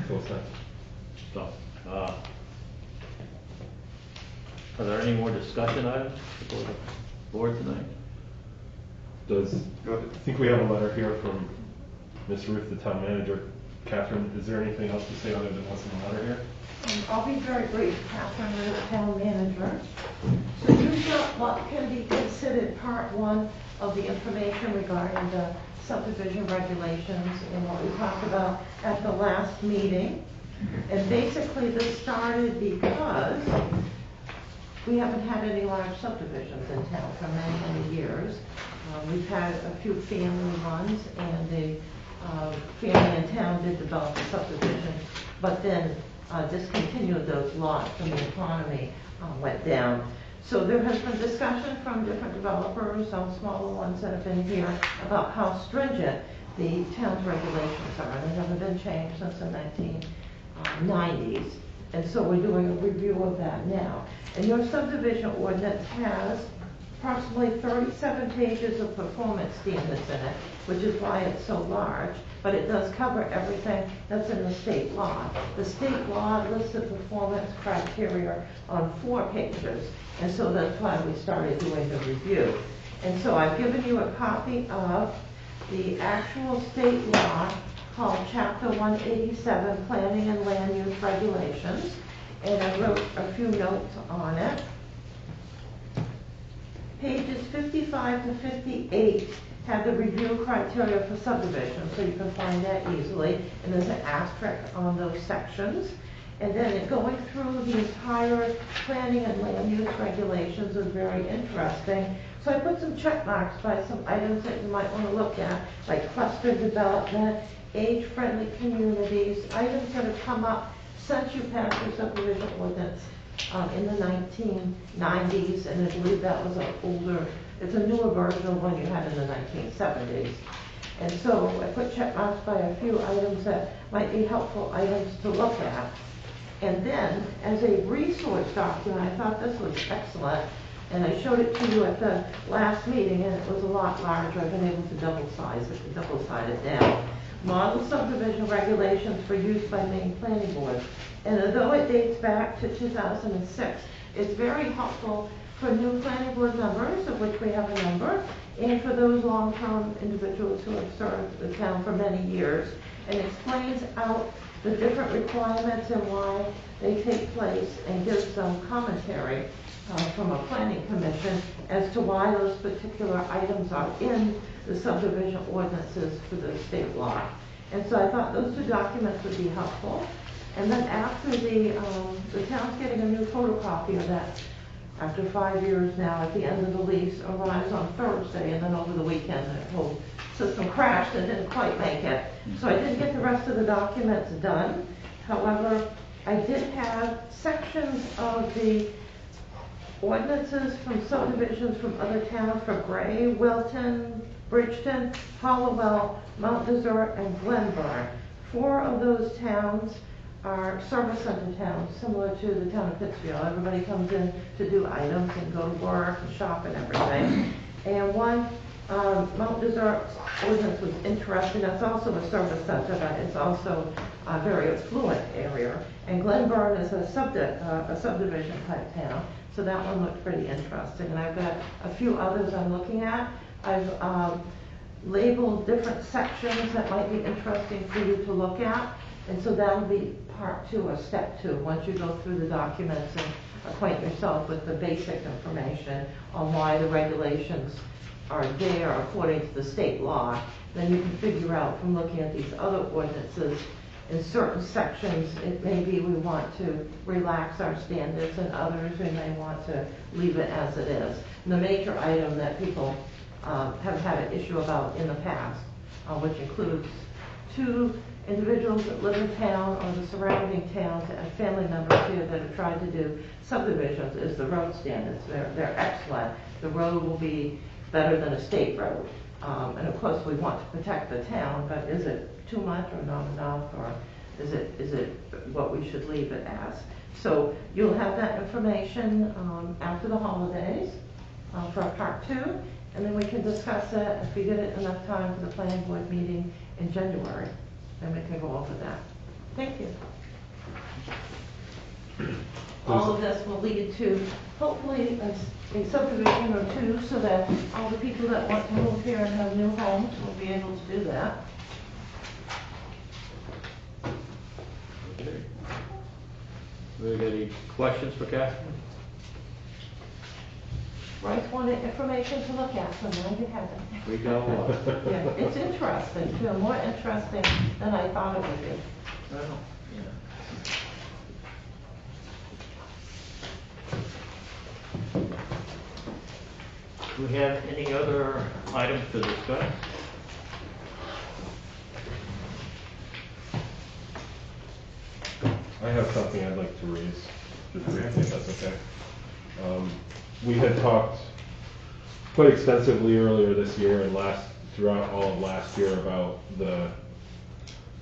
So what's that? So, are there any more discussion items before the board tonight? I think we have a letter here from Ms. Ruth, the town manager. Catherine, is there anything else to say other than what's in the letter here? I'll be very brief, Catherine, the town manager. So you've got what can be considered part one of the information regarding the subdivision regulations and what we talked about at the last meeting. And basically this started because we haven't had any large subdivisions in town for many, many years. We've had a few family ones, and the family in town did develop a subdivision, but then discontinued those lots when the economy went down. So there has been discussion from different developers, some smaller ones that have been here, about how stringent the town's regulations are. They haven't been changed since the 1990s. And so we're doing a review of that now. And your subdivision ordinance has approximately 37 pages of performance standards in it, which is why it's so large, but it does cover everything that's in the state law. The state law lists the performance criteria on 4 pages, and so that's why we started doing the review. And so I've given you a copy of the actual state law called Chapter 187, Planning and Land Use Regulations, and I wrote a few notes on it. Pages 55 to 58 have the review criteria for subdivision, so you can find that easily, and there's an asterisk on those sections. And then going through the entire planning and land use regulations was very interesting. So I put some check marks by some items that you might want to look at, like cluster development, age-friendly communities, items that have come up since you passed your subdivision ordinance in the 1990s, and I believe that was an older, it's a newer version of one you had in the 1970s. And so I put check marks by a few items that might be helpful items to look at. And then, as a resource document, I thought this was excellent, and I showed it to you at the last meeting, and it was a lot larger. I've been able to double-side it down. Model subdivision regulations for use by Maine Planning Board. And although it dates back to 2006, it's very helpful for new planning board members, of which we have a number, and for those long-term individuals who have served the town for many years, and explains out the different requirements and why they take place, and gives some commentary from a planning commission as to why those particular items are in the subdivision ordinances for the state law. And so I thought those 2 documents would be helpful. And then after the town's getting a new photocopy of that after 5 years now, at the end of the lease, arrives on Thursday, and then over the weekend the whole system crashed and didn't quite make it. So I didn't get the rest of the documents done. However, I did have sections of the ordinances from subdivisions from other towns for Gray, Wilton, Bridgeton, Hollowell, Mount Desert, and Glenburn. 4 of those towns are service center towns, similar to the town of Pittsfield. Everybody comes in to do items and go to work and shop and everything. And 1 Mount Desert ordinance was interesting. That's also a service center, but it's also a very affluent area. And Glenburn is a subdivision type town, so that one looked pretty interesting. And I've got a few others I'm looking at. I've labeled different sections that might be interesting for you to look at. And so that'll be part 2 or step 2. Once you go through the documents and acquaint yourself with the basic information on why the regulations are there according to the state law, then you can figure out from looking at these other ordinances, in certain sections, it may be we want to relax our standards, and others we may want to leave it as it is. And the major item that people have had an issue about in the past, which includes 2 individuals that live in town or the surrounding towns and family members here that have tried to do subdivisions, is the road standards. They're excellent. The road will be better than a state road. And of course we want to protect the town, but is it too much or not enough, or is it what we should leave it as? So you'll have that information after the holidays for part 2, and then we can discuss it if we get it enough time for the planning board meeting in January. Then we can go over that. Thank you. All of this will lead to hopefully a subdivision or 2, so that all the people that want to move here and have new homes will be able to do that. Okay. We got any questions for Catherine? Bryce wanted information to look at, so now you have it. We got a lot. Yeah, it's interesting, too, more interesting than I thought it would be. Well, do we have any other items to discuss? I have something I'd like to raise, just briefly, if that's okay. We had talked quite extensively earlier this year and throughout all of last year about the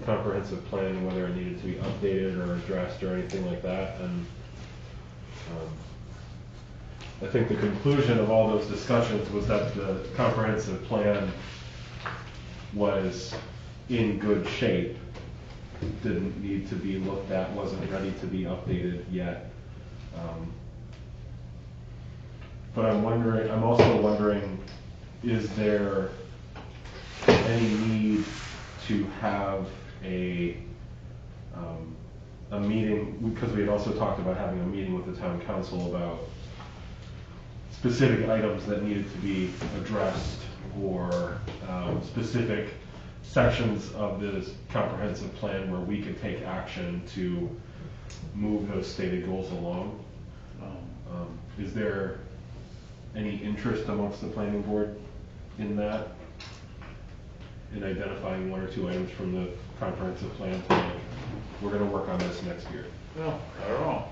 comprehensive plan, whether it needed to be updated or addressed or anything like that. And I think the conclusion of all those discussions was that the comprehensive plan was in good shape, didn't need to be looked at, wasn't ready to be updated yet. But I'm also wondering, is there any need to have a meeting, because we had also talked about having a meeting with the town council about specific items that needed to be addressed, or specific sections of this comprehensive plan where we could take action to move those stated goals along. Is there any interest amongst the planning board in that? In identifying 1 or 2 items from the comprehensive plan to, we're going to work on this next year? Well, I don't know.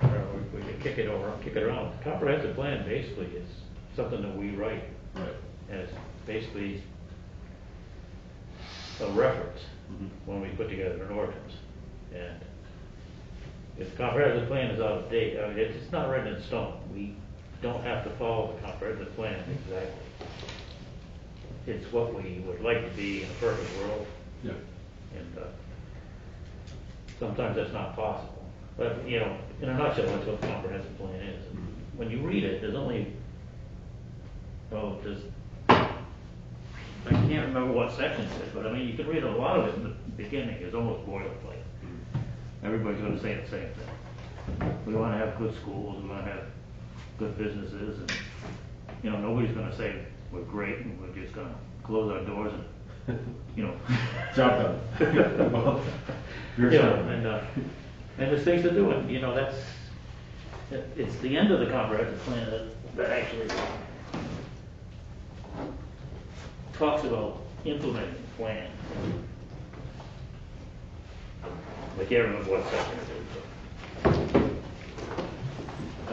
We can kick it around. Comprehensive plan basically is something that we write. Right. And it's basically a reference Mm-hmm. when we put together an ordinance. And if the comprehensive plan is out of date, I mean, it's not written in stone. We don't have to follow the comprehensive plan exactly. It's what we would like to be in a perfect world. Yeah. And sometimes that's not possible. But, you know, in a nutshell, that's what the comprehensive plan is. And when you read it, there's only, I can't remember what section it is, but I mean, you can read a lot of it in the beginning. It's almost boilerplate. Everybody's going to say the same thing. We want to have good schools, we want to have good businesses, and, you know, nobody's going to say we're great and we're just going to close our doors and, you know. Job done. Well, you're You sorry. know, and there's things to do, and, you know, it's the end of the comprehensive plan that actually talks about implementing the plan. I can't remember what section it is, but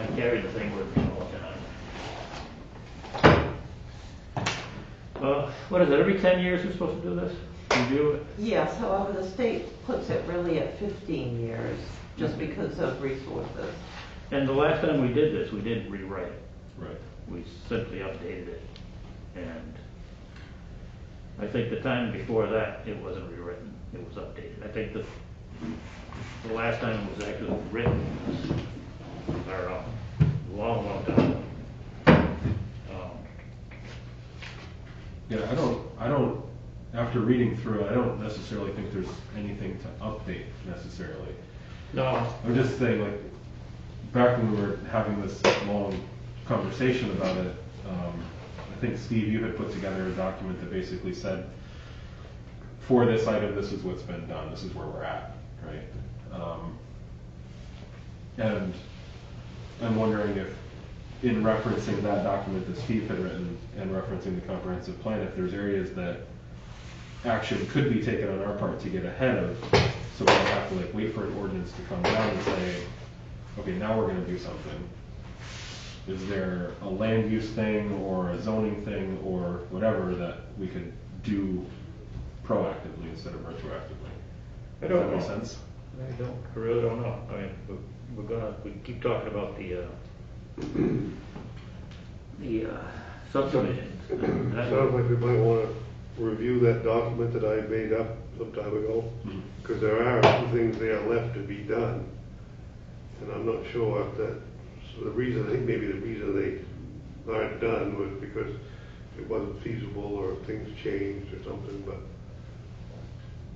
I carry the thing with me all the time. What is it, every 10 years we're supposed to do this? Review it? Yes, however, the state puts it really at 15 years, just because of resources. And the last time we did this, we didn't rewrite it. Right. We simply updated it. And I think the time before that, it wasn't rewritten, it was updated. I think the last time it was actually written was, or, long, long time ago. Yeah, I don't, after reading through it, I don't necessarily think there's anything to update necessarily. No, I'm just saying, like, back when we were having this long conversation about it, I think, Steve, you had put together a document that basically said, for this item, this is what's been done, this is where we're at, right? And I'm wondering if, in referencing that document that Steve had written and referencing the comprehensive plan, if there's areas that action could be taken on our part to get ahead of, so we don't have to like wait for an ordinance to come down and say, okay, now we're gonna do something. Is there a land use thing or a zoning thing or whatever that we could do proactively instead of retroactively? I Does don't that make know. sense? I really don't know. I mean, we keep talking about the subdivisions. and that- Sounds like we might wanna review that document that I made up some time ago, because there are some things there left to be done. And I'm not sure if that, so the reason, I think maybe the reason they aren't done was because it wasn't feasible or things changed or something, but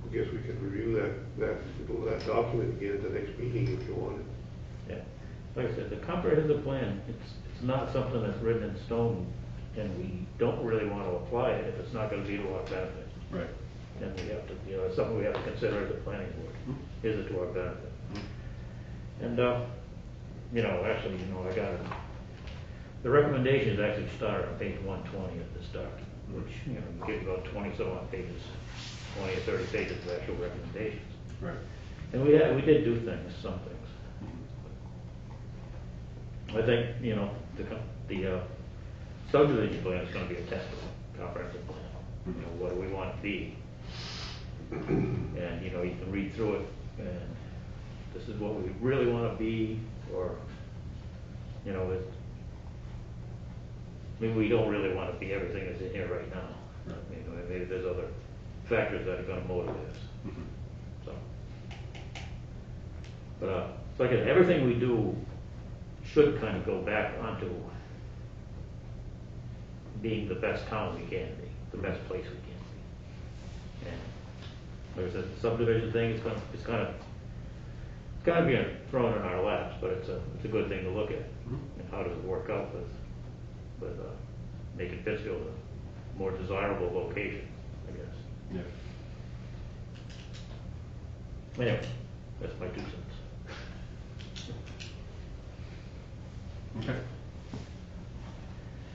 I guess we could review that document again at the next meeting if you wanted. Yeah, like I said, the comprehensive plan, it's not something that's written in stone, and we don't really want to apply it if it's not gonna be to our benefit. Right. And we have to, it's something we have to consider as a planning board, is it to our benefit? And, actually, I got it. The recommendations actually start on page 120 of this document, which, you get about 20 some odd pages, 20 or 30 pages of actual recommendations. Right. And we did do things, some things. I think, the subdivision plan is gonna be a test of the comprehensive plan. What do we want to be? And, you can read through it, and this is what we really wanna be, or, maybe we don't really wanna be everything that's in here right now. Right. Maybe there's other factors that are gonna motivate us, so. But, like, everything we do should kind of go back onto being the best town we can be, the best place we can be. And like I said, the subdivision thing is kind of being thrown in our laps, but it's a good thing to look at. And how does it work out with making Pittsfield a more desirable location, I guess. Yeah. Anyway, that's my 2 cents. Okay.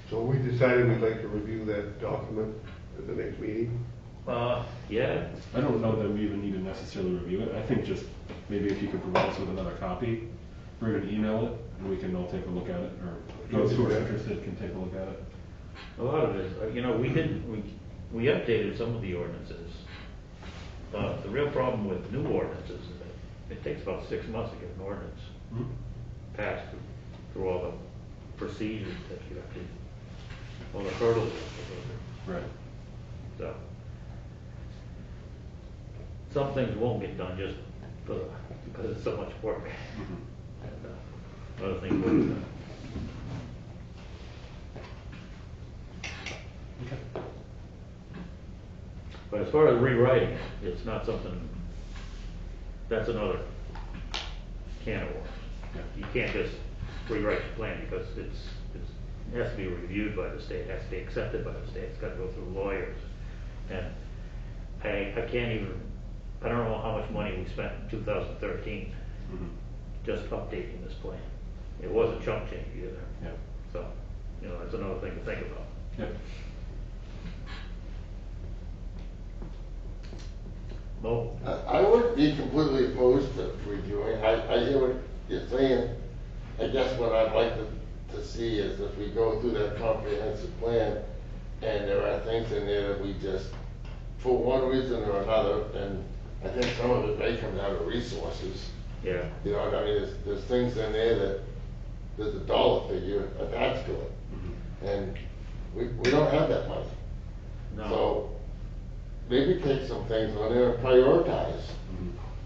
So we decided we'd like to review that document at the next meeting. Yeah, I don't know that we even need to necessarily review it. I think just maybe if you could provide us with another copy, or even email it, and we can all take a look at it, or those who are interested can take a look at it. a lot of it is, we updated some of the ordinances. The real problem with new ordinances is that it takes about 6 months to get an ordinance passed through all the procedures that you have to, all the hurdles you have to go through. Right. So, some things won't get done just because it's so much work. And other things will get done. Okay. But as far as rewriting, it's not something, that's another can of worms. Yeah. You can't just rewrite the plan because it has to be reviewed by the state, it has to be accepted by the state, it's gotta go through lawyers. And I can't even, I don't know how much money we spent in 2013 just updating this plan. It wasn't chump change either. Yeah. So, that's another thing to think about. Yep. Mo? I wouldn't be completely opposed to reviewing. I hear what you're saying. I guess what I'd like to see is if we go through that comprehensive plan and there are things in there that we just, for one reason or another, and I think some of it may come down to resources. Yeah. You know what I mean? There's things in there that there's a dollar figure attached to it. And we don't have that money. No. So maybe take some things on there and prioritize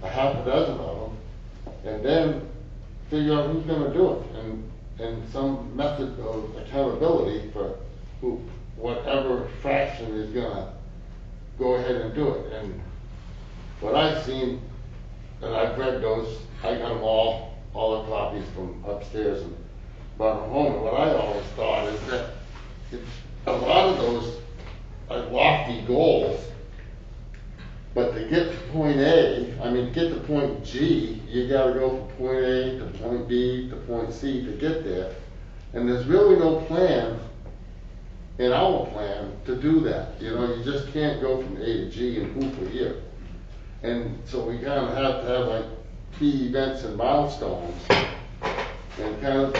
a half a dozen of them, and then figure out who's gonna do it, and some method of accountability for who, whatever fraction is gonna go ahead and do it. And what I've seen, and I've read those, I got them all the copies from upstairs and brought them home, and what I always thought is that a lot of those are lofty goals, but to get to point A, I mean, to get to point G, you gotta go from point A to point B to point C to get there. And there's really no plan in our plan to do that. You know, you just can't go from A to G and hoop a year. And so we kind of have to have like key events and milestones and kind of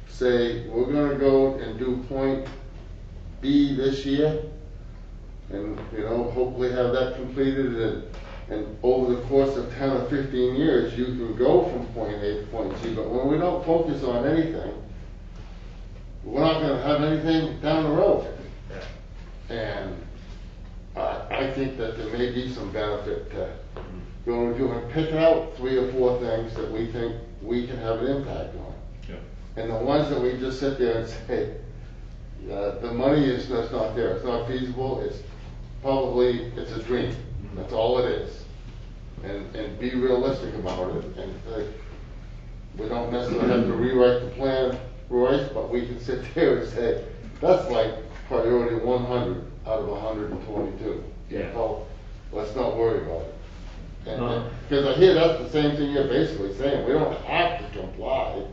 say, we're gonna go and do point B this year, and, you know, hopefully have that completed, and over the course of 10 or 15 years, you can go from point A to point C. But when we don't focus on anything, we're not gonna have anything down the road. And I think that there may be some benefit to going to do and pick out 3 or 4 things that we think we can have an impact on. Yeah. And the ones that we just sit there and say, the money is just not there, it's not feasible, it's a dream, that's all it is. And be realistic about it, and we don't necessarily have to rewrite the plan, Royce, but we can sit there and say, that's like priority 100 out of 122. Yeah. So let's not worry about it. And because I hear that's the same thing you're basically saying, we don't have to comply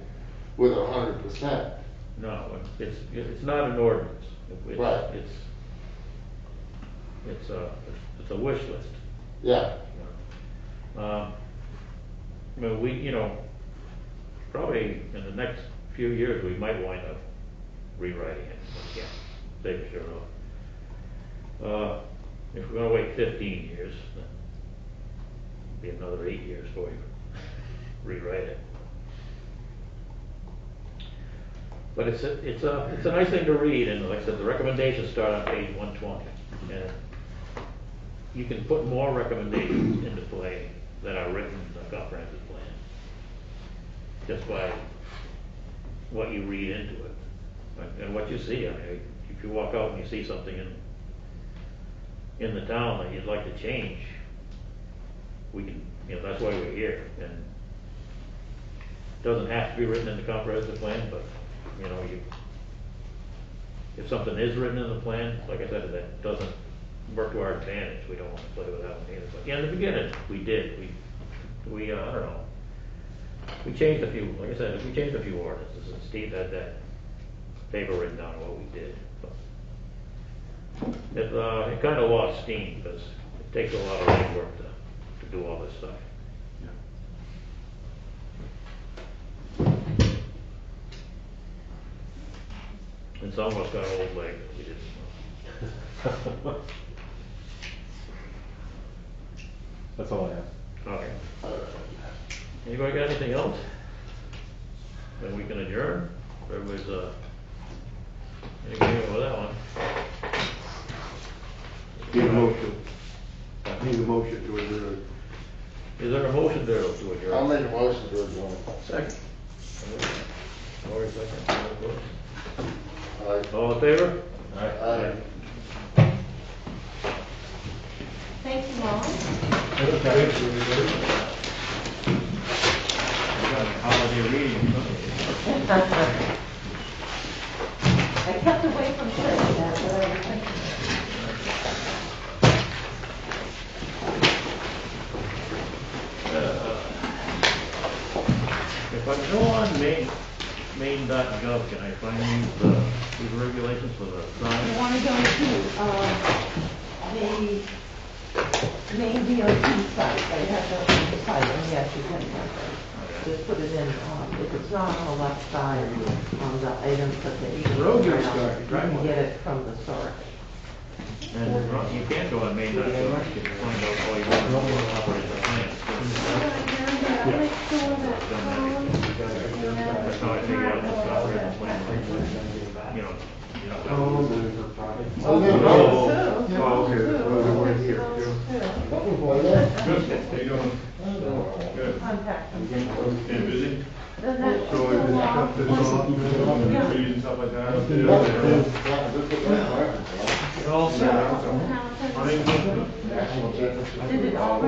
with 100%. No, it's not an ordinance. Right. It's a wish list. Yeah. Well, probably in the next few years, we might wind up rewriting it. Yeah, say for sure. If we're gonna wait 15 years, then it'll be another 8 years before we rewrite it. But it's a nice thing to read, and like I said, the recommendations start on page 120. And you can put more recommendations into play that are written in the comprehensive plan, just by what you read into it and what you see. I mean, if you walk out and you see something in the town that you'd like to change, we can, that's why we're here. And it doesn't have to be written in the comprehensive plan, but if something is written in the plan, like I said, that doesn't work to our advantage, we don't want to play with that one either. But yeah, in the beginning, we did. We I don't know. We changed a few, like I said, we changed a few ordinances, and Steve had that paper written down what we did. But it kind of lost steam because it takes a lot of legwork to do all this stuff. And some of us got old legs, we didn't know. That's all I have. Okay. Anybody got anything else? Then we can adjourn. Everybody's anything with that one? Need a motion. Need a motion to adjourn. Is there a motion to adjourn? I'll make a motion to adjourn. Second. Lori, second. Aye. All in favor? Aye. Thank you all. Holiday reading. I kept away from saying that, but I was thinking. If I go on main.gov, can I find these regulations for the I sign? want to go to the main DOT site, they have the site, and yes, you can just put it in, if it's not on the left side, on the items that they. The road you're You starting, can get it from the source. And you can't go on main.gov, you can find out all you want to operate the plant. I'll make sure that Tom That's how I figure out what's operating the plant. Oh, Oh, okay. Well, Getting busy? Then that's So the it's law. stuff that's on. Yeah. Trees and stuff like that? Yeah, just put that in there. All set. Did it already